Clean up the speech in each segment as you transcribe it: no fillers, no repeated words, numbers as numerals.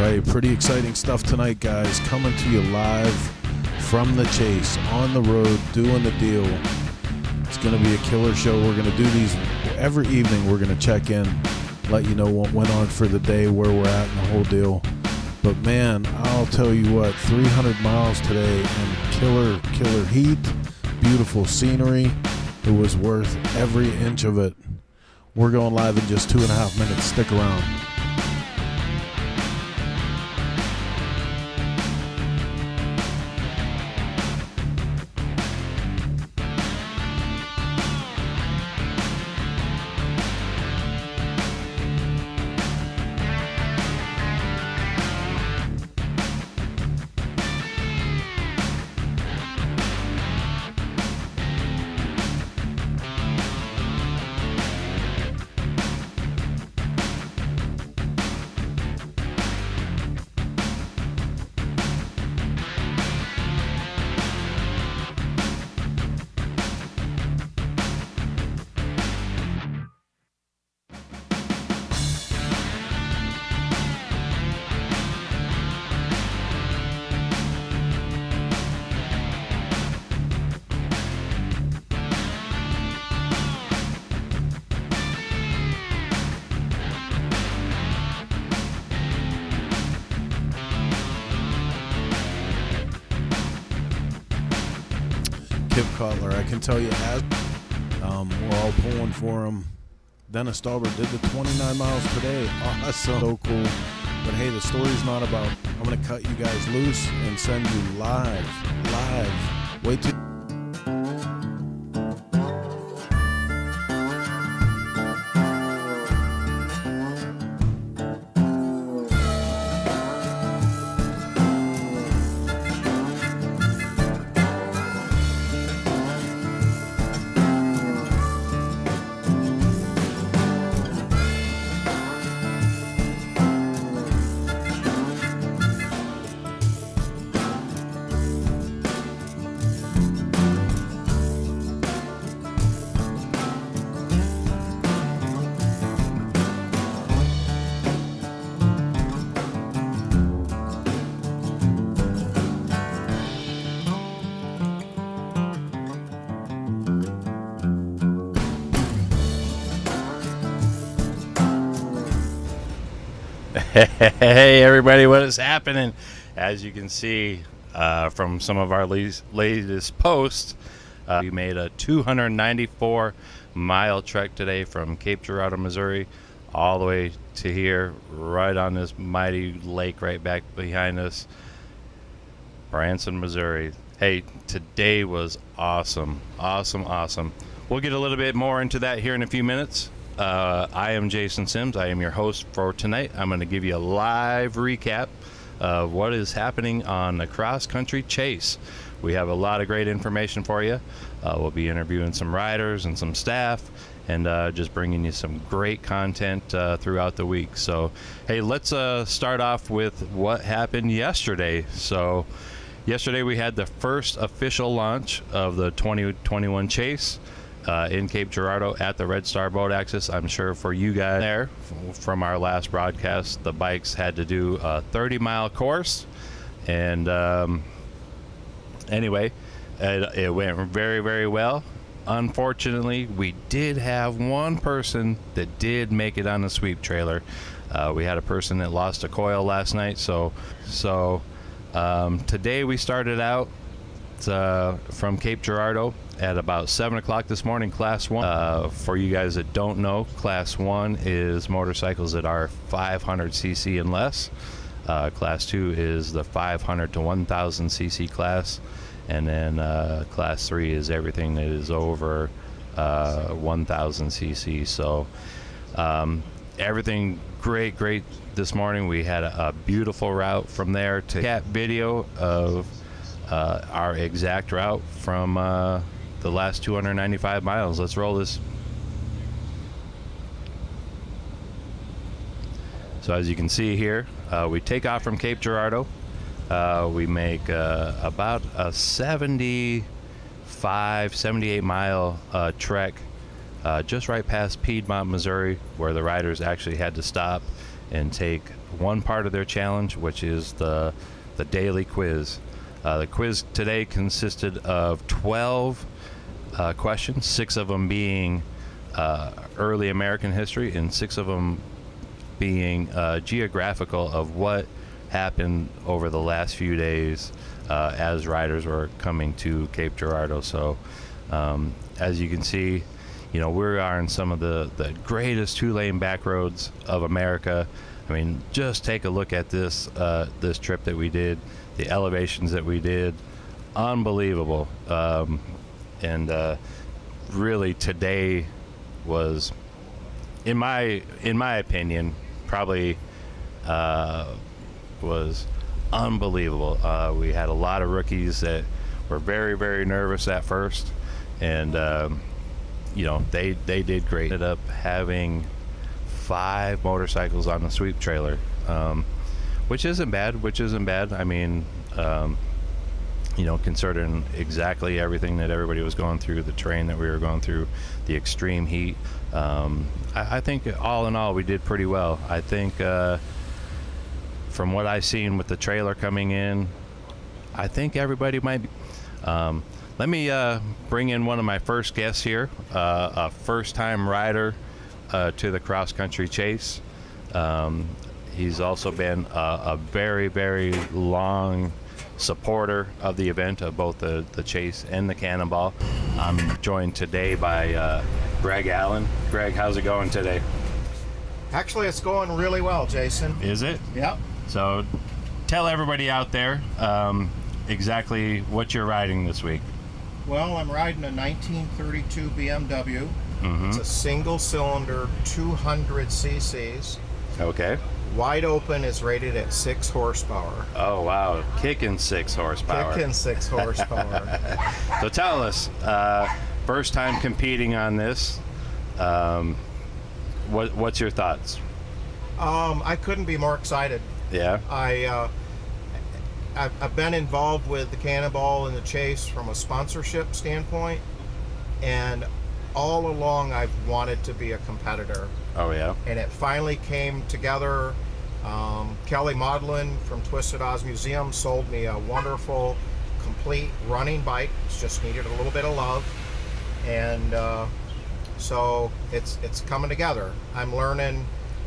right, pretty exciting stuff tonight, guys. Coming to you live from the chase, on the road, doing the deal. It's going to be a killer show. We're going to do these every evening. We're going to check in, let you know what went on for the day, where we're at, and the whole deal. But man, I'll tell you what, 300 miles today and killer heat, beautiful scenery. It was worth every inch of it. We're going live in just 2.5 minutes. Stick around. I can tell you, as we're all pulling for him. Dennis Dahlberg did the 29 miles today. Awesome, so cool. But hey, the story's not about. I'm gonna cut you guys loose and send you live. Wait till. Hey everybody, what is happening? As you can see from some of our latest posts, we made a 294 mile trek today from Cape Girardeau, Missouri, all the way to here, right on this mighty lake right back behind us, Branson, Missouri. Hey, today was awesome. We'll get a little bit more into that here in a few minutes. I am Jason Sims. I am your host for tonight. I'm going to give you a live recap of what is happening on the cross-country chase. We have a lot of great information for you. We'll be interviewing some riders and some staff, and just bringing you some great content throughout the week. So, hey, let's start off with what happened yesterday. So, yesterday we had the first official launch of the 2021 chase. In Cape Girardeau at the Red Star Boat Access. I'm sure for you guys there from our last broadcast, the bikes had to do a 30-mile course, and anyway, it went very, very well. Unfortunately, we did have one person that did make it on the sweep trailer. We had a person that lost a coil last night, so today we started out from Cape Girardeau at about 7 o'clock this morning. Class 1, for you guys that don't know, Class 1 is motorcycles that are 500 cc and less. Class 2 is the 500 to 1000 cc class, and then Class 3 is everything that is over 1000 cc. So everything great this morning. We had a beautiful route from there to cat video of our exact route from the last 295 miles. Let's roll this. So as you can see here, we take off from Cape Girardeau. We make about a 78 mile trek just right past Piedmont, Missouri, where the riders actually had to stop and take one part of their challenge, which is the daily quiz. The quiz today consisted of 12 questions, 6 of them being early American history and 6 of them being geographical of what happened over the last few days as riders were coming to Cape Girardeau. So as you can see, we are in some of the greatest 2-lane back roads of America. I mean, just take a look at this this trip that we did, the elevations that we did, unbelievable. And really today was, in my opinion, probably was unbelievable. We had a lot of rookies that were very, very nervous at first, and they did great. Ended up having 5 motorcycles on the sweep trailer, which isn't bad. I mean, considering exactly everything that everybody was going through, the terrain that we were going through, the extreme heat. I think all in all we did pretty well. I think from what I've seen with the trailer coming in, I think everybody might be. Let me bring in one of my first guests here, a first-time rider to the cross-country chase. He's also been a very, very long supporter of the event, of both the chase and the Cannonball. I'm joined today by Greg Allen. Greg, how's it going today? Actually, it's going really well, Jason. Is it? Yep. So tell everybody out there exactly what you're riding this week. Well, I'm riding a 1932 BMW. Mm-hmm. It's a single-cylinder, 200 cc's. Okay. Wide open, is rated at 6 horsepower. Oh, wow. Kicking 6 horsepower. Kicking 6 horsepower. So tell us, first time competing on this, what's your thoughts? I couldn't be more excited. Yeah? I've been involved with the Cannonball and the chase from a sponsorship standpoint, and all along I've wanted to be a competitor. Oh, yeah? And it finally came together. Kelly Maudlin from Twisted Oz Museum sold me a wonderful, complete running bike. It's just needed a little bit of love. And so it's coming together. I'm learning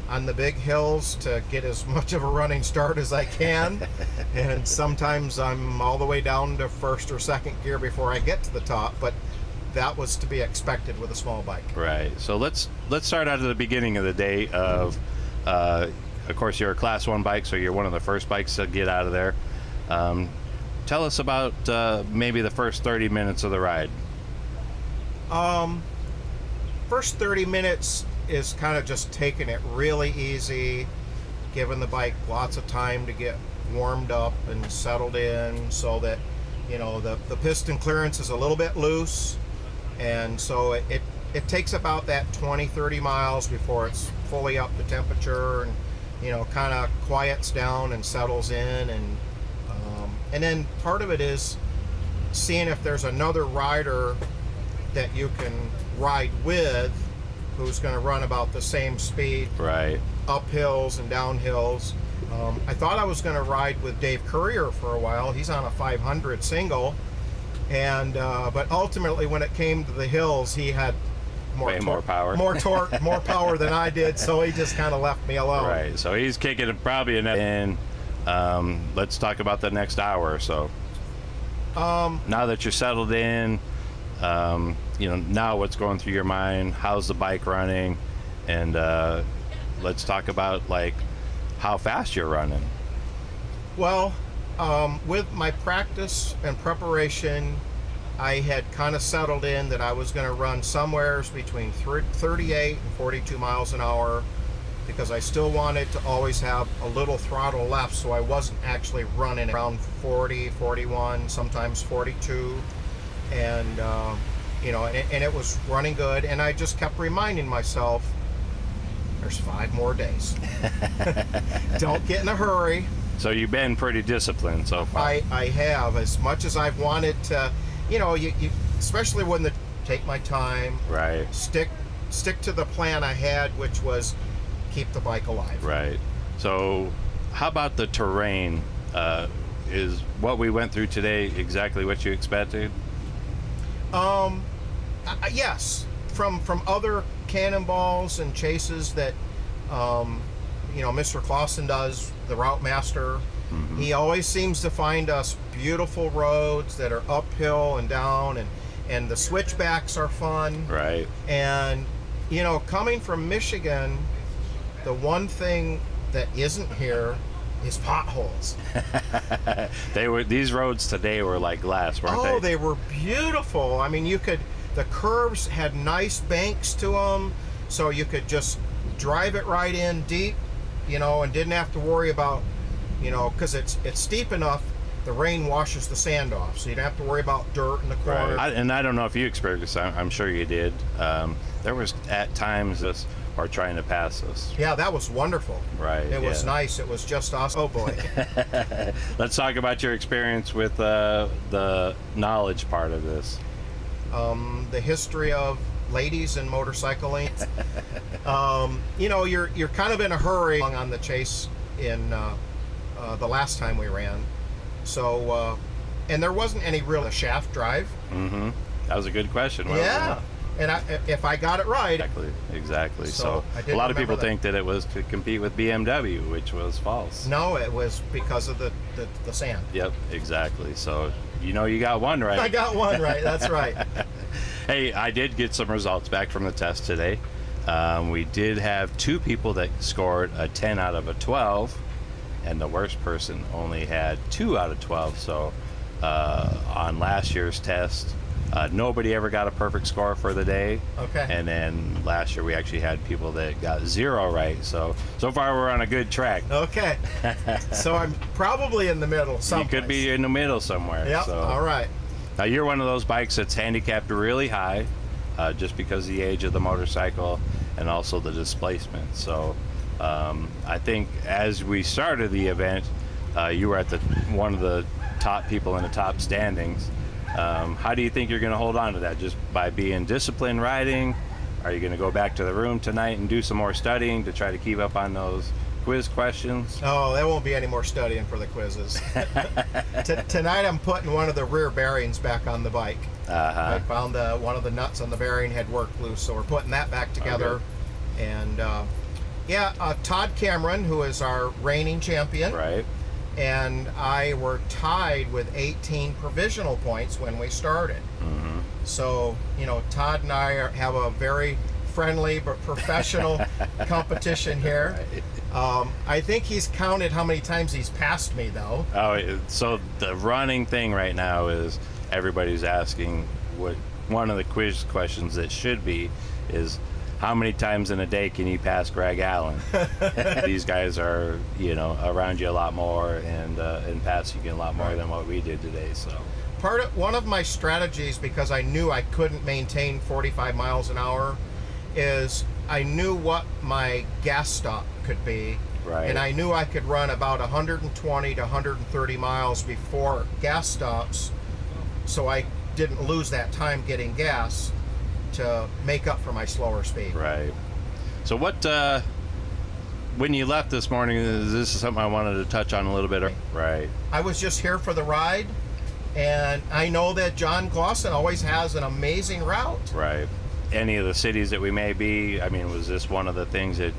on the big hills to get as much of a running start as I can. And sometimes I'm all the way down to first or second gear before I get to the top. But that was to be expected with a small bike. Right. So let's start out at the beginning of the day of course, you're a Class 1 bike, so you're one of the first bikes to get out of there. Tell us about maybe the first 30 minutes of the ride. First 30 minutes is kind of just taking it really easy, giving the bike lots of time to get warmed up and settled in, so that the piston clearance is a little bit loose, and so it takes about that 20-30 miles before it's fully up to temperature and kind of quiets down and settles in, and then part of it is seeing if there's another rider that you can ride with who's going to run about the same speed, right, up hills and down hills. I thought I was going to ride with Dave Courier for a while. He's on a 500 single, and but ultimately when it came to the hills, he had more power, more torque, more power than I did, so he just kind of left me alone. Right. So he's kicking it probably enough. And let's talk about the next hour or so. Now that you're settled in, now what's going through your mind? How's the bike running? And let's talk about like how fast you're running. Well, with my practice and preparation, I had kind of settled in that I was going to run somewhere between 38 and 42 miles an hour, because I still wanted to always have a little throttle left, so I wasn't actually running around 40, 41, sometimes 42, and and it was running good. And I just kept reminding myself, there's 5 more days. Don't get in a hurry. So you've been pretty disciplined so far. I have, as much as I've wanted to. You especially when take my time. Right. Stick to the plan I had, which was keep the bike alive. Right. So how about the terrain? Is what we went through today exactly what you expected? Yes, from other cannonballs and chases that Mr. Clausen does, the route master. Mm-hmm. He always seems to find us beautiful roads that are uphill and down, and the switchbacks are fun. Right. And coming from Michigan, the one thing that isn't here is potholes. These roads today were like glass, weren't they? Oh, they were beautiful. I mean, the curves had nice banks to them, so you could just drive it right in deep, and didn't have to worry about, because it's steep enough, the rain washes the sand off, so you don't have to worry about dirt in the corner. Right. And I don't know if you experienced this, I'm sure you did. There was at times this or trying to pass us. Yeah, that was wonderful. Right. It was nice. It was just us. Oh boy. Let's talk about your experience with the knowledge part of this. The history of ladies and motorcycling. You're kind of in a hurry on the chase in the last time we ran. So, and there wasn't any real shaft drive. Mm-hmm. That was a good question. Wasn't Yeah. it? And if I got it right. Exactly. So I a lot of people that. think that it was to compete with BMW, which was false. No, it was because of the sand. Yep, exactly. So you got one right. I got one right. That's right. Hey, I did get some results back from the test today. We did have 2 people that scored a 10 out of a 12, and the worst person only had 2 out of 12. So on last year's test, nobody ever got a perfect score for the day. Okay. And then last year we actually had people that got 0 right. So far we're on a good track. Okay. So I'm probably in the middle someplace. You could be in the middle somewhere. Yep. So. All right. Now you're one of those bikes that's handicapped really high, just because of the age of the motorcycle and also the displacement. So I think as we started the event, you were at one of the top people in the top standings. How do you think you're going to hold on to that? Just by being disciplined riding? Are you going to go back to the room tonight and do some more studying to try to keep up on those quiz questions? Oh, there won't be any more studying for the quizzes. Tonight I'm putting one of the rear bearings back on the bike. I found one of the nuts on the bearing had worked loose, so we're putting that back together. Okay. And Todd Cameron, who is our reigning champion, Right. and I were tied with 18 provisional points when we started. Mm-hmm. So, Todd and I have a very friendly but professional competition here. Right. I think he's counted how many times he's passed me, though. Oh, so the running thing right now is everybody's asking what one of the quiz questions that should be is how many times in a day can you pass Greg Allen? These guys are, around you a lot more and passing you a lot more than what we did today. So One of my strategies, because I knew I couldn't maintain 45 miles an hour, is I knew what my gas stop could be. Right. And I knew I could run about 120 to 130 miles before gas stops, so I didn't lose that time getting gas to make up for my slower speed. Right. So what, when you left this morning, this is something I wanted to touch on a little bit. Right. I was just here for the ride, and I know that John Clausen always has an amazing route. Right. Any of the cities that we may be, was this one of the things that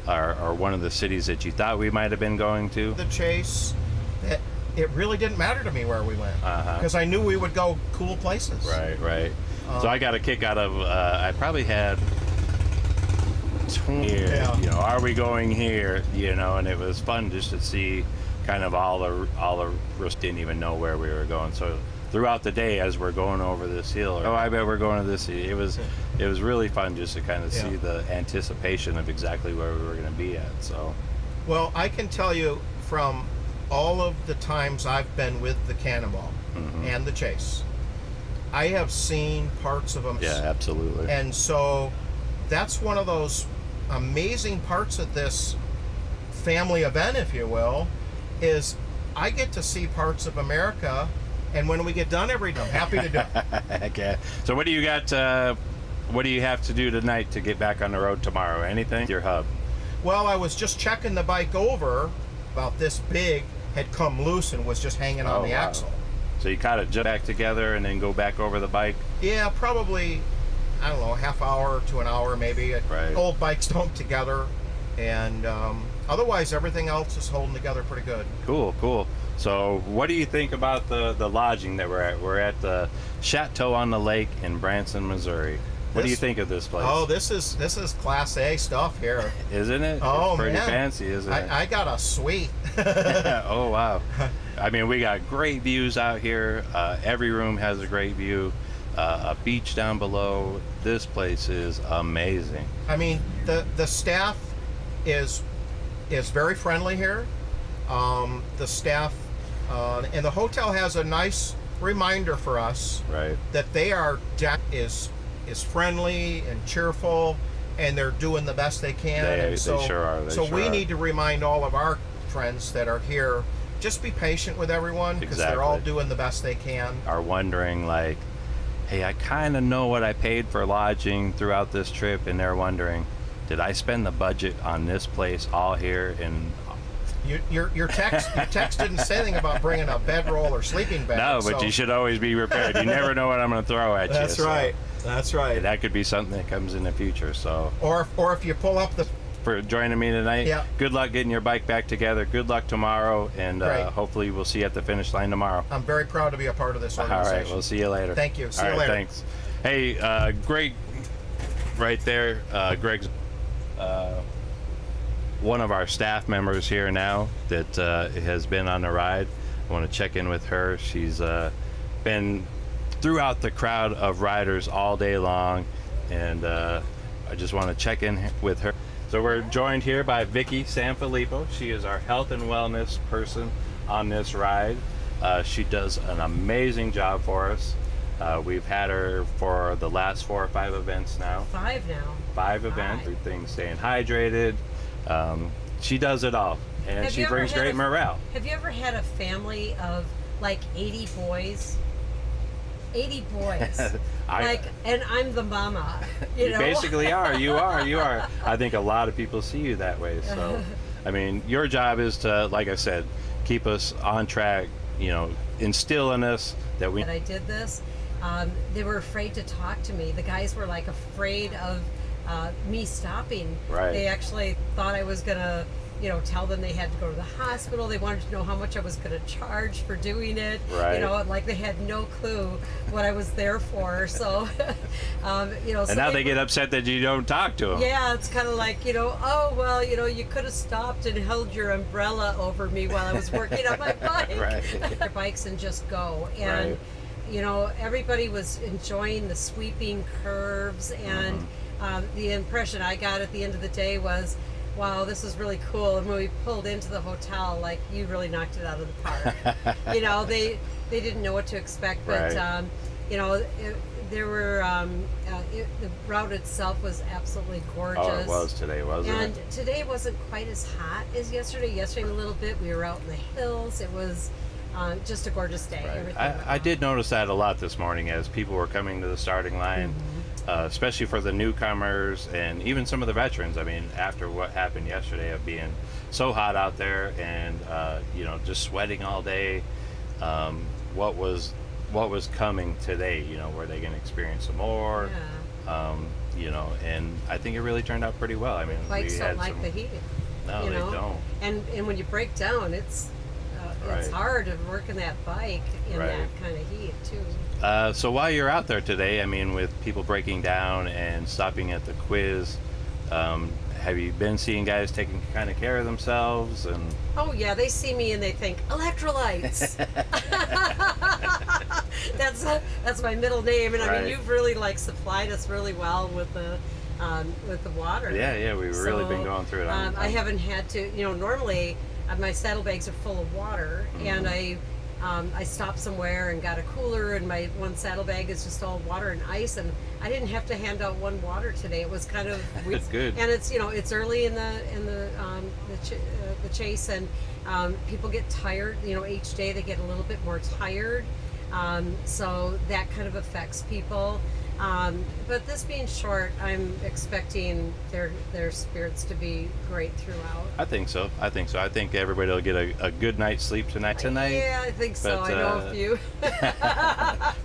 are one of the cities that you thought we might have been going to? The chase, it really didn't matter to me where we went, because I knew we would go cool places. Right. So I got a kick out of, I probably had 20 here, are we going here, and it was fun just to see kind of all the rest didn't even know where we were going. So throughout the day as we're going over this hill, I bet we're going to this hill. It was really fun just to kind of see the anticipation of exactly where we were going to be at. So, well, I can tell you from all of the times I've been with the Cannonball and the Chase, I have seen parts of them. Yeah, absolutely. And so that's one of those amazing parts of this family event, if you will, is I get to see parts of America, and when we get done I'm happy to do it. Okay. So what do you got, what do you have to do tonight to get back on the road tomorrow? Anything? Your hub? Well, I was just checking the bike over, about this big, had come loose and was just hanging on the axle. So you kind of jump back together and then go back over the bike? Yeah, probably, I don't know, half hour to an hour maybe. Right. Old bikes don't together, and otherwise everything else is holding together pretty good. Cool, cool. So what do you think about the lodging that we're at? We're at the Chateau on the Lake in Branson, Missouri. What do you think of this place? Oh, this is Class A stuff here. Isn't it? Oh, it's pretty man. fancy, isn't it? I got a suite. Oh, wow. I mean, we got great views out here. Every room has a great view. A beach down below. This place is amazing. I mean, the staff is very friendly here. The staff and the hotel has a nice reminder for us, Right. that their deck is friendly and cheerful, and they're doing the best they can. They and so, sure are. They so sure we are. need to remind all of our friends that are here, just be patient with everyone, because they're all Exactly. doing the best they can. Are wondering, like, hey, I kind of know what I paid for lodging throughout this trip, and they're wondering, did I spend the budget on this place all here? And Your text didn't say anything about bringing a bedroll or sleeping bag. no, but so- you should always be prepared. You never know what I'm going to throw at you. That's so right. That's right. that could be something that comes in the future. So Or if you pull up the for joining me tonight. Yeah. Good luck getting your bike back together. Good luck tomorrow, and Great. hopefully we'll see you at the finish line tomorrow. I'm very proud to be a part of this All organization. right, we'll see you later. Thank you. See All you right, later. Thanks. Hey, Greg, right there. Greg's one of our staff members here now that has been on the ride. I want to check in with her. She's been throughout the crowd of riders all day long, and I just want to check in with her. So we're joined here by Vicki Sanfilippo. She is our health and wellness person on this ride. She does an amazing job for us. We've had her for the last 4 or 5 events now. 5 now. 5 events. Everything staying hydrated. She does it all, and Have she you ever brings had great morale. Have you ever had a family of like 80 boys? 80 boys. And I'm the mama. You know? Basically are. You are. I think a lot of people see you that way. So, I mean, your job is to, like I said, keep us on track. You know, instill in us that we. That I did this. They were afraid to talk to me. The guys were like afraid of me stopping. Right. They actually thought I was gonna, tell them they had to go to the hospital. They wanted to know how much I was gonna charge for doing it. Right. Like they had no clue what I was there for. So, And now they get upset that you don't talk to them. Yeah, it's kind of like, oh, well, you could have stopped and held your umbrella over me while I was working on my bike. Right. Their bikes and just go. And, everybody was enjoying the sweeping curves. And the impression I got at the end of the day was, wow, this is really cool. And when we pulled into the hotel, like, you really knocked it out of the park. They didn't know what to expect. But, Right. There were the route itself was absolutely gorgeous. Oh, it was today, wasn't And it? today wasn't quite as hot as yesterday. Yesterday a little bit. We were out in the hills. It was just a gorgeous day. Right. Everything I did notice that a lot this morning as people were coming to the starting line, especially for the newcomers and even some of the veterans. I mean, after what happened yesterday of being so hot out there and just sweating all day, what was coming today? Were they going to experience some more? Yeah. And I think it really turned out pretty well. I mean, Bikes we don't had like some, the heat. No, you they know? don't. And when you break down, it's Right. hard to work in that bike in Right. that kind of heat too. So while you're out there today, I mean, with people breaking down and stopping at the quiz, have you been seeing guys taking kind of care of themselves? And Oh yeah, they see me and they think electrolytes. That's my middle name, and I Right. mean you've really supplied us really well with the water. yeah, we've really been So, going through it. I haven't had to. Normally my saddlebags are full of water, and I stopped somewhere and got a cooler, and my one saddlebag is just all water and ice, and I didn't have to hand out one water today. It was kind of That's good. And it's it's early in the chase, and people get tired. Each day they get a little bit more tired, so that kind of affects people. But this being short, I'm expecting their spirits to be great throughout. I think so. I think everybody will get a good night's sleep tonight. Yeah, I think so. But, I know a few.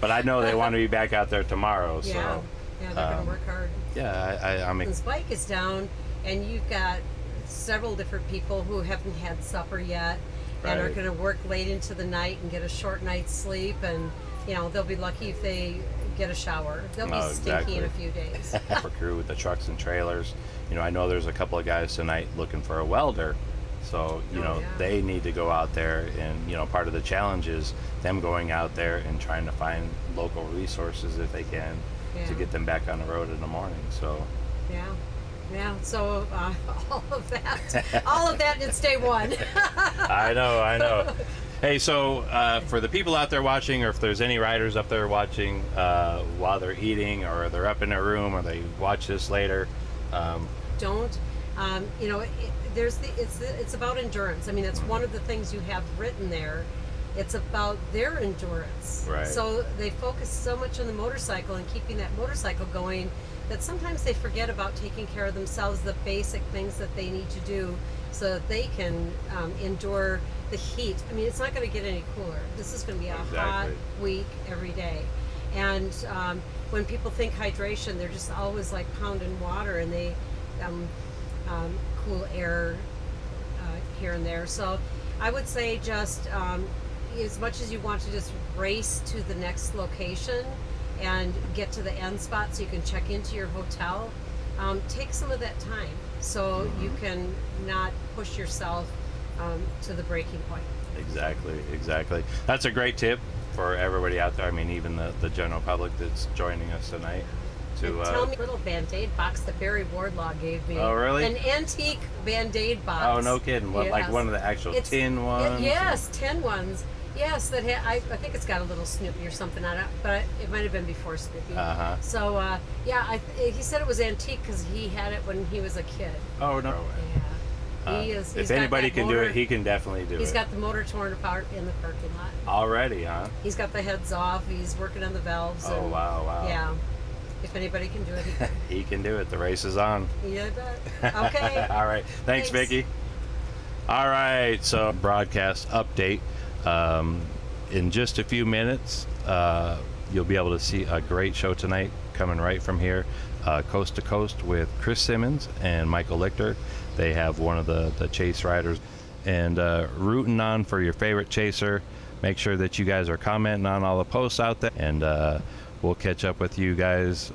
But I know they want to be back out there tomorrow. Yeah, So they're going to work hard. yeah, I mean, This bike is down, and you've got several different people who haven't had supper yet and are Right. going to work late into the night and get a short night's sleep, and they'll be lucky if they get a shower. They'll be stinky in a few days. for crew with the trucks and trailers. I know there's a couple of guys tonight looking for a welder. So, yeah. they need to go out there, and, part of the challenge is them going out there and trying to find local resources if they can to Yeah. get them back on the road in the morning. So, Yeah. So all of that in day one. I know. Hey, so for the people out there watching, or if there's any riders up there watching while they're eating, or they're up in their room, or they watch this later, Don't. It's about endurance. I mean, that's one of the things you have written there. It's about their endurance. Right. So they focus so much on the motorcycle and keeping that motorcycle going that sometimes they forget about taking care of themselves, the basic things that they need to do so that they can endure the heat. I mean, it's not going to get any cooler. This is going to be a hot week every day. And when people think hydration, they're just always like pounding water, and they cool air here and there. So I would say just as much as you want to just race to the next location and get to the end spot so you can check into your hotel, take some of that time so you can not push yourself to the breaking point. Exactly. That's a great tip for everybody out there. I mean, even the general public that's joining us tonight. Tell me a little Band-Aid box that Barry Wardlaw gave me. Oh, really? An antique Band-Aid box. Oh, no kidding. What, Yes. like one of the actual tin ones? Yes, tin ones. Yes, I think it's got a little Snoopy or something on it, but it might have been before Snoopy. Uh-huh. So, he said it was antique because he had it when he was a kid. Oh, no. Yeah. He's If got anybody that can do motor- it, he can definitely do it. He's got the motor torn apart in the parking lot. Already, huh? He's got the heads off. He's working on the valves. Oh, and, wow. Yeah. If anybody can do it, he can. He can do it. The race is on. Yeah, I bet. Okay. All right. Thanks, Vicki. All right. So, broadcast update. In just a few minutes, you'll be able to see a great show tonight coming right from here, coast to coast, with Chris Simmons and Michael Lichter. They have one of the chase riders, and rooting on for your favorite chaser. Make sure that you guys are commenting on all the posts out there, and we'll catch up with you guys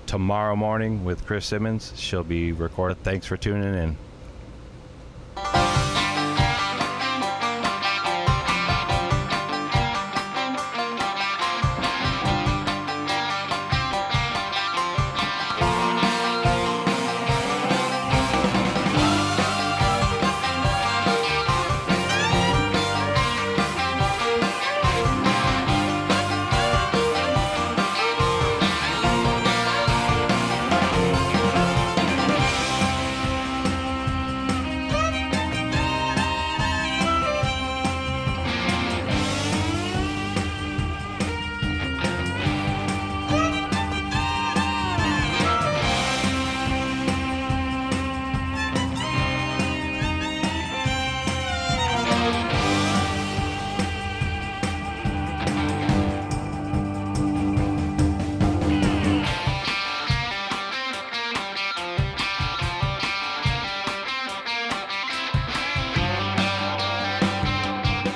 tomorrow morning with Chris Simmons. She'll be recorded. Thanks for tuning in.